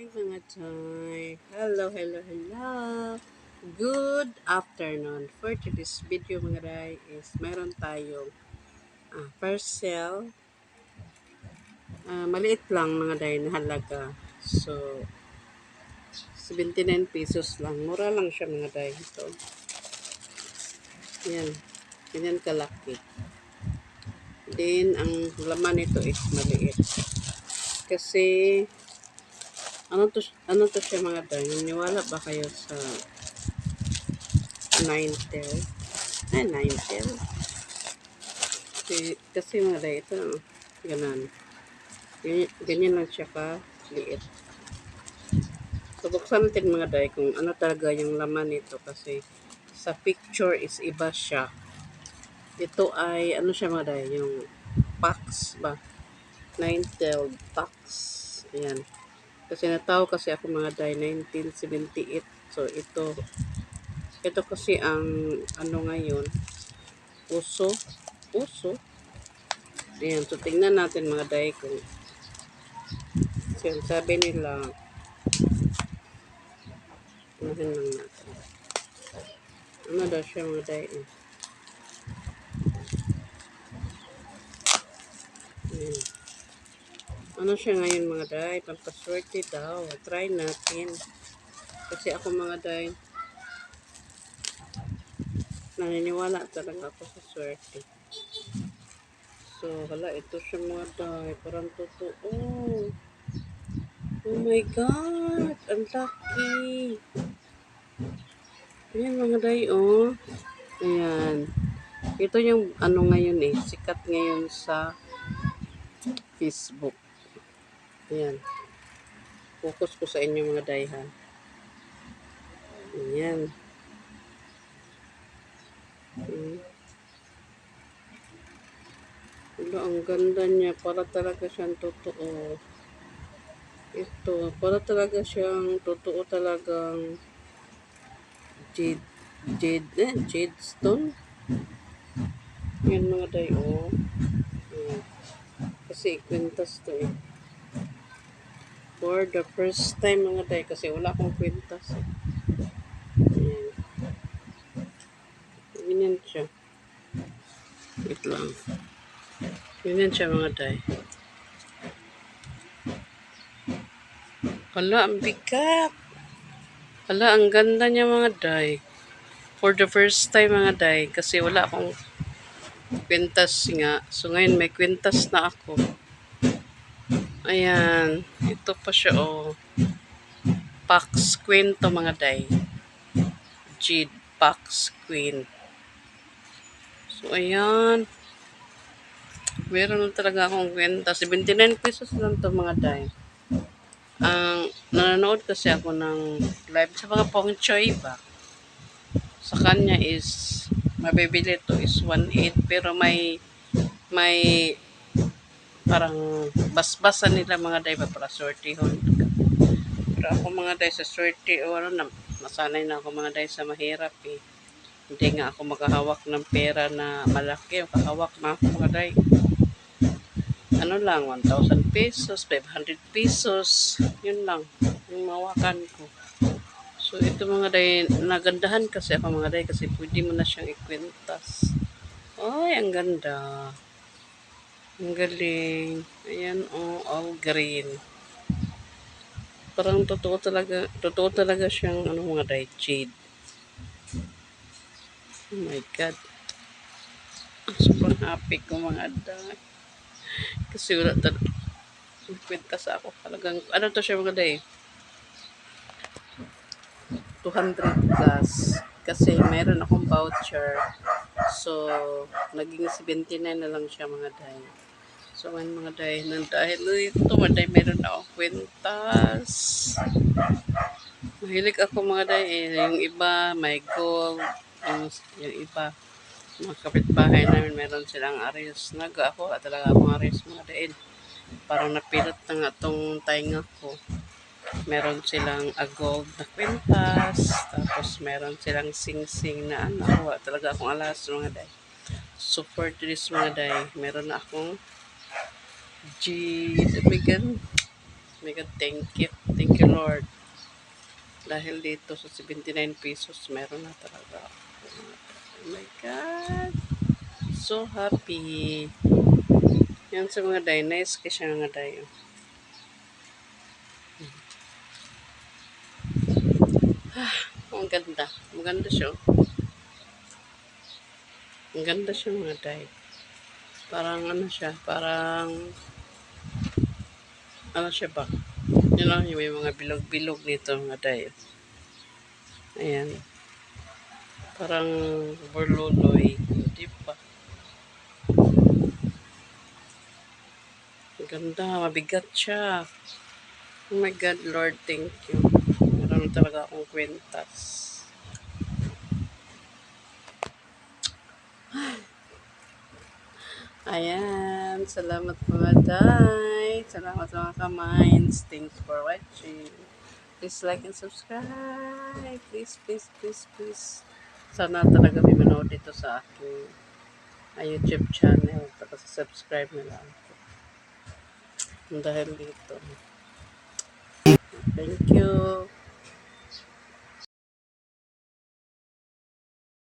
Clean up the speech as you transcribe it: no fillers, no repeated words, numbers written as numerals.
mga Joy. Hello. Good afternoon. For today's video mga Ray is meron tayong parcel. Maliit lang mga Day na halaga. So, 79 pesos lang. Mura lang siya mga Day. Ito. Yan. Ganyan kalaki. Then, ang laman nito is maliit. Kasi, ano to siya mga Day? Naniwala ba kayo sa Nintel? Nintel. Kasi mga day, ito, ganun. Ganyan lang siya ka liit. So, buksan natin mga day kung ano talaga yung laman nito kasi sa picture is iba siya. Ito ay, ano siya mga day, yung Pax ba? Nintel Pax. Ayan. Kasi natao kasi ako mga day, 1978. So, ito kasi ang, ano ngayon, uso. Ayan, so tingnan natin mga day kung sabi nila, unahin lang natin. Ano daw siya mga day? Ayan. Ano siya ngayon mga day? Pampaswerte daw. Try natin. Kasi ako mga day, naniniwala talaga ako sa swerte. So, hala, ito siya mga day. Parang totoo. Oh my God! Ang laki! Ayan mga day, oh. Ayan. Ito yung ano ngayon sikat ngayon sa Facebook. Ayan. Focus ko sa inyo mga day ha. Ayan. Wala, ang ganda niya. Para talaga siyang totoo. Ito, para talaga siyang totoo talagang jade stone. Yan mga day, oh. Ayan. Kasi kwintas to For the first time mga day, kasi wala akong kwintas Ayan. Ganyan siya. Wait lang. Ganyan siya mga day. Hala, ang bigat. Hala, ang ganda niya mga day. For the first time mga day, kasi wala akong kwintas nga. So ngayon may kwintas na ako. Ayan. Ito pa siya oh. Pax Queen to mga day. Jade Pax Queen. So ayan. Meron na talaga akong kwintas. 79 pesos lang to mga day. Ang nanonood kasi ako ng live sa mga Pong Choy ba. Sa kanya is mabibili to is 1.8 pero may parang basbasan nila mga day ba para sortihon. Pero ako mga day sa sorti o ano na masanay na ako mga day sa mahirap Hindi nga ako makahawak ng pera na malaki. Makahawak na ako mga day. Ano lang, 1,000 pesos, 500 pesos. Yun lang, yung mawakan ko. So, ito mga day, nagandahan kasi ako mga day kasi pwede mo na siyang ikwintas. Ay, ang ganda. Ang galing. Ayan, oh, all green. Parang totoo talaga siyang, ano mga day, jade. Oh my God. Sobrang happy ko mga day. Kasi wala talaga. Kwintas ako. Talagang, ano to siya mga day? 200 plus. Kasi meron akong voucher. So, naging 79 na lang siya mga day. So, mga day, dahil ito, mga day, meron akong kwintas. Mahilig ako mga day, yung iba, may gold, yung iba, mga kapitbahay namin, meron silang aris. Ako, talaga akong aris mga day. Parang napilot na nga itong tainga ko. Meron silang gold na kwintas, tapos meron silang sing-sing na ano, talaga akong alas mga day. So for this mga day, meron na akong G, oh my God, thank you Lord. Dahil dito sa 79 pesos, meron na talaga ako. Oh my God. So happy. Yan sa mga day. Nice kasi mga day. Ang ganda. Maganda siya. Ang ganda siya mga day. Parang ano siya. Parang ano siya ba? You know, yung may mga bilog-bilog nito mga day. Ayan. Parang burluloy. Di ba? Ang ganda. Mabigat siya. Oh my God, Lord, thank you. Meron talaga akong kwentas. Ayan. Salamat mga day. Salamat mga ka-minds. Thanks for watching. Please like and subscribe. Please, please, please, please. Sana talaga may manood dito sa aking YouTube channel. Tapos subscribe na lang. Dahil dito. Thank you.